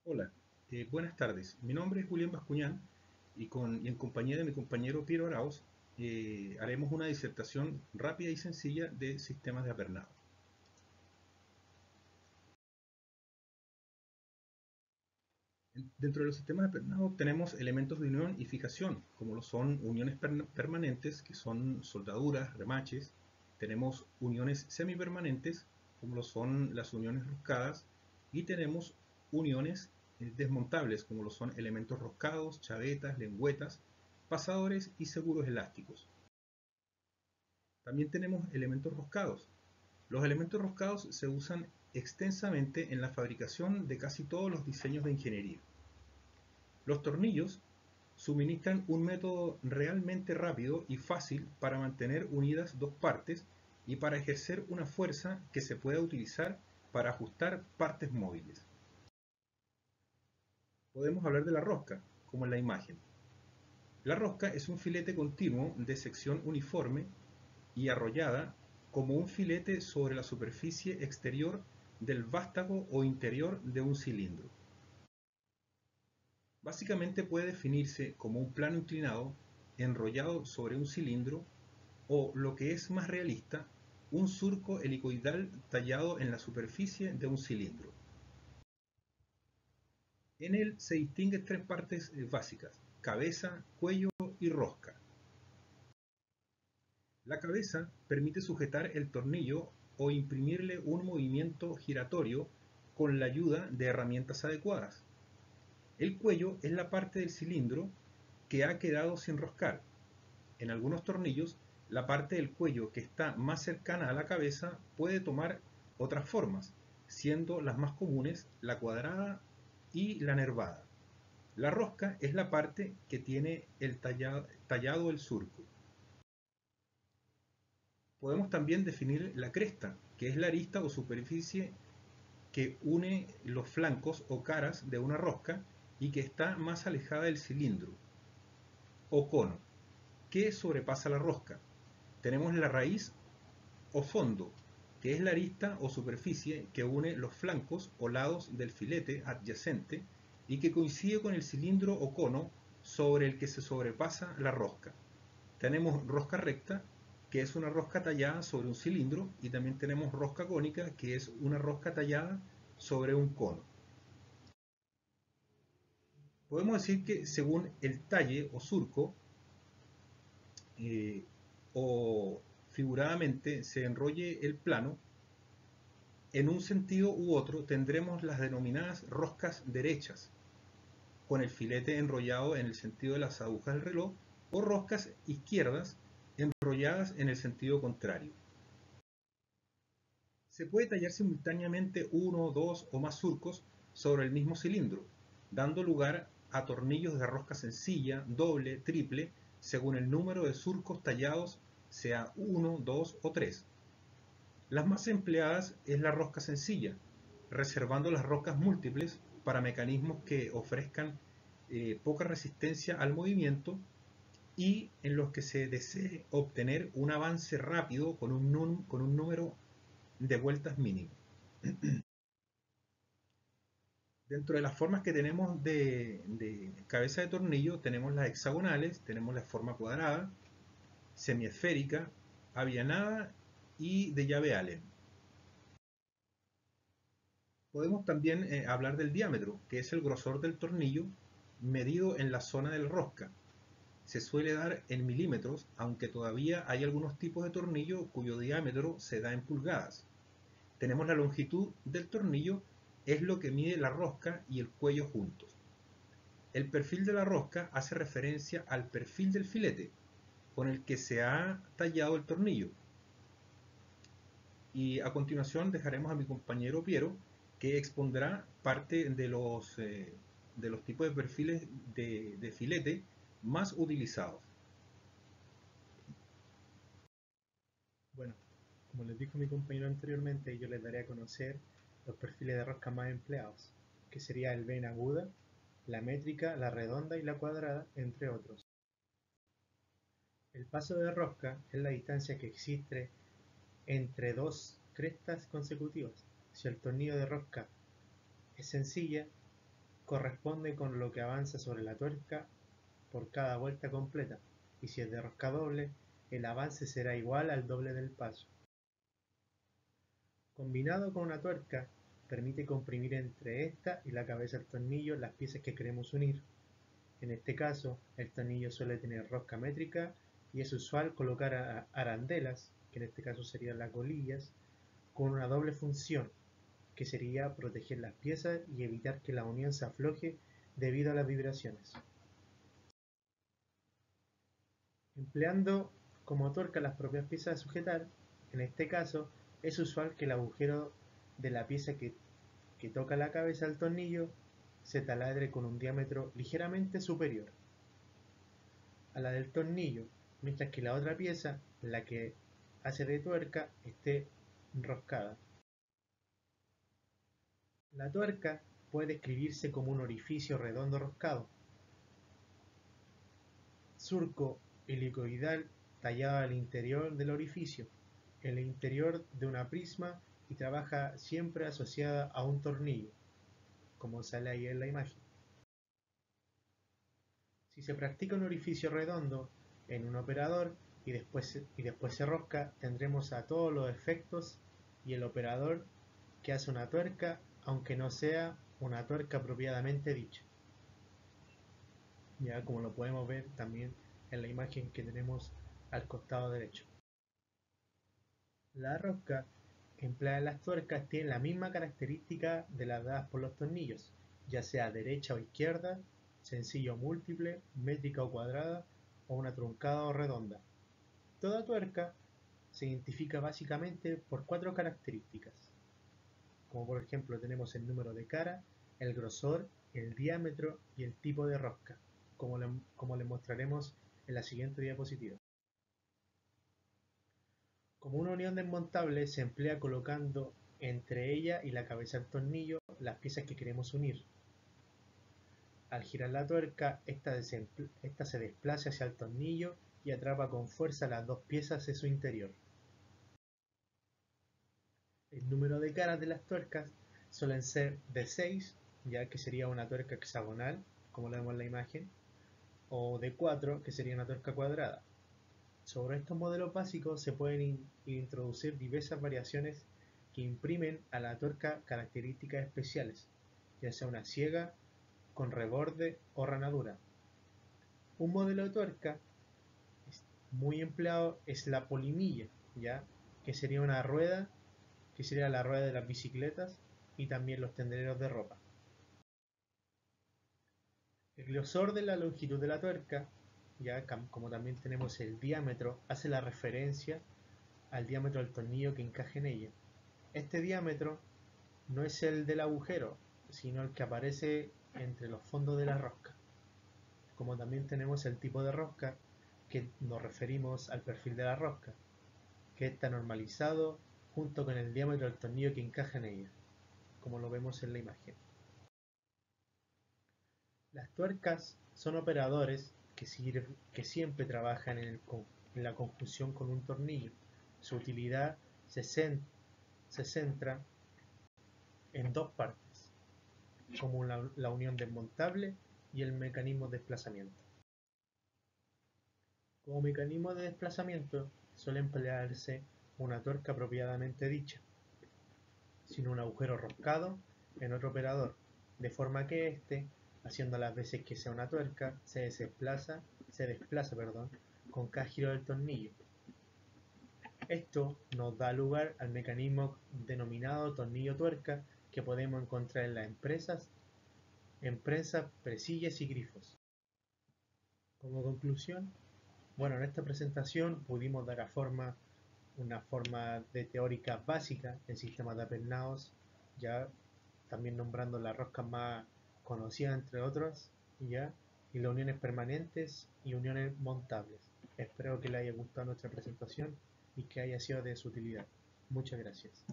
Hola, buenas tardes. Mi nombre es Julián Bascuñán y en compañía de mi compañero Piero Arauz haremos una disertación rápida y sencilla de sistemas de apernado. Dentro de los sistemas de apernado tenemos elementos de unión y fijación, como lo son uniones permanentes, que son soldaduras, remaches. Tenemos uniones semipermanentes, como lo son las uniones roscadas, y tenemos uniones desmontables, como lo son elementos roscados, chavetas, lengüetas, pasadores y seguros elásticos. También tenemos elementos roscados. Los elementos roscados se usan extensamente en la fabricación de casi todos los diseños de ingeniería. Los tornillos suministran un método realmente rápido y fácil para mantener unidas dos partes y para ejercer una fuerza que se pueda utilizar para ajustar partes móviles. Podemos hablar de la rosca, como en la imagen. La rosca es un filete continuo de sección uniforme y arrollada como un filete sobre la superficie exterior del vástago o interior de un cilindro. Básicamente puede definirse como un plano inclinado enrollado sobre un cilindro o, lo que es más realista, un surco helicoidal tallado en la superficie de un cilindro. En él se distinguen tres partes básicas: cabeza, cuello y rosca. La cabeza permite sujetar el tornillo o imprimirle un movimiento giratorio con la ayuda de herramientas adecuadas. El cuello es la parte del cilindro que ha quedado sin roscar. En algunos tornillos, la parte del cuello que está más cercana a la cabeza puede tomar otras formas, siendo las más comunes la cuadrada y la nervada. La rosca es la parte que tiene el tallado el surco. Podemos también definir la cresta, que es la arista o superficie que une los flancos o caras de una rosca y que está más alejada del cilindro, o cono, que sobrepasa la rosca. Tenemos la raíz o fondo, que es la arista o superficie que une los flancos o lados del filete adyacente y que coincide con el cilindro o cono sobre el que se sobrepasa la rosca. Tenemos rosca recta, que es una rosca tallada sobre un cilindro, y también tenemos rosca cónica, que es una rosca tallada sobre un cono. Podemos decir que según el talle o surco, eh, o figuradamente se enrolle el plano, en un sentido u otro tendremos las denominadas roscas derechas, con el filete enrollado en el sentido de las agujas del reloj, o roscas izquierdas enrolladas en el sentido contrario. Se puede tallar simultáneamente uno, dos o más surcos sobre el mismo cilindro, dando lugar a tornillos de rosca sencilla, doble, triple, según el número de surcos tallados, sea 1, 2 o 3. Las más empleadas es la rosca sencilla, reservando las roscas múltiples para mecanismos que ofrezcan poca resistencia al movimiento y en los que se desee obtener un avance rápido con un número de vueltas mínimo. Dentro de las formas que tenemos de cabeza de tornillo, tenemos las hexagonales, tenemos la forma cuadrada, semiesférica, avianada y de llave Allen. Podemos también hablar del diámetro, que es el grosor del tornillo medido en la zona del rosca. Se suele dar en milímetros, aunque todavía hay algunos tipos de tornillo cuyo diámetro se da en pulgadas. Tenemos la longitud del tornillo, es lo que mide la rosca y el cuello juntos. El perfil de la rosca hace referencia al perfil del filete con el que se ha tallado el tornillo. Y a continuación dejaremos a mi compañero Piero, que expondrá parte de los tipos de perfiles de filete más utilizados. Bueno, como les dijo mi compañero anteriormente, yo les daré a conocer los perfiles de rosca más empleados, que sería el vena aguda, la métrica, la redonda y la cuadrada, entre otros. El paso de rosca es la distancia que existe entre dos crestas consecutivas. Si el tornillo de rosca es sencilla, corresponde con lo que avanza sobre la tuerca por cada vuelta completa, y si es de rosca doble, el avance será igual al doble del paso. Combinado con una tuerca, permite comprimir entre esta y la cabeza del tornillo las piezas que queremos unir. En este caso, el tornillo suele tener rosca métrica y es usual colocar arandelas, que en este caso serían las golillas, con una doble función, que sería proteger las piezas y evitar que la unión se afloje debido a las vibraciones. Empleando como tuerca las propias piezas a sujetar, en este caso es usual que el agujero de la pieza que toca la cabeza del tornillo se taladre con un diámetro ligeramente superior a la del tornillo, mientras que la otra pieza, la que hace de tuerca, esté enroscada. La tuerca puede describirse como un orificio redondo roscado, surco helicoidal tallado al interior del orificio, en el interior de una prisma y trabaja siempre asociada a un tornillo, como sale ahí en la imagen. Si se practica un orificio redondo en un operador y después se rosca, tendremos a todos los efectos y el operador que hace una tuerca, aunque no sea una tuerca apropiadamente dicha. Ya como lo podemos ver también en la imagen que tenemos al costado derecho. La rosca empleada en las tuercas tiene la misma característica de las dadas por los tornillos, ya sea derecha o izquierda, sencillo o múltiple, métrica o cuadrada, o una truncada o redonda. Toda tuerca se identifica básicamente por 4 características, como por ejemplo tenemos el número de cara, el grosor, el diámetro y el tipo de rosca, como le mostraremos en la siguiente diapositiva. Como una unión desmontable se emplea colocando entre ella y la cabeza del tornillo las piezas que queremos unir. Al girar la tuerca, esta se desplaza hacia el tornillo y atrapa con fuerza las dos piezas en su interior. El número de caras de las tuercas suelen ser de 6, ya que sería una tuerca hexagonal, como lo vemos en la imagen, o de 4, que sería una tuerca cuadrada. Sobre estos modelos básicos se pueden introducir diversas variaciones que imprimen a la tuerca características especiales, ya sea una ciega, con reborde o ranadura. Un modelo de tuerca muy empleado es la polimilla, ¿ya? Que sería una rueda, que sería la rueda de las bicicletas y también los tendederos de ropa. El grosor de la longitud de la tuerca, ya como también tenemos el diámetro, hace la referencia al diámetro del tornillo que encaje en ella. Este diámetro no es el del agujero, sino el que aparece entre los fondos de la rosca. Como también tenemos el tipo de rosca, que nos referimos al perfil de la rosca, que está normalizado junto con el diámetro del tornillo que encaja en ella, como lo vemos en la imagen. Las tuercas son operadores que siempre trabajan en la conjunción con un tornillo. Su utilidad se centra en dos partes, como la unión desmontable y el mecanismo de desplazamiento. Como mecanismo de desplazamiento suele emplearse una tuerca apropiadamente dicha, sin un agujero roscado en otro operador, de forma que éste, haciendo las veces que sea una tuerca, se desplaza con cada giro del tornillo. Esto nos da lugar al mecanismo denominado tornillo tuerca que podemos encontrar en las empresas, presillas y grifos. Como conclusión, en esta presentación pudimos dar una forma de teórica básica en sistemas de apernados, ya también nombrando las roscas más conocidas entre otras, ya, y las uniones permanentes y uniones montables. Espero que les haya gustado nuestra presentación y que haya sido de su utilidad. Muchas gracias.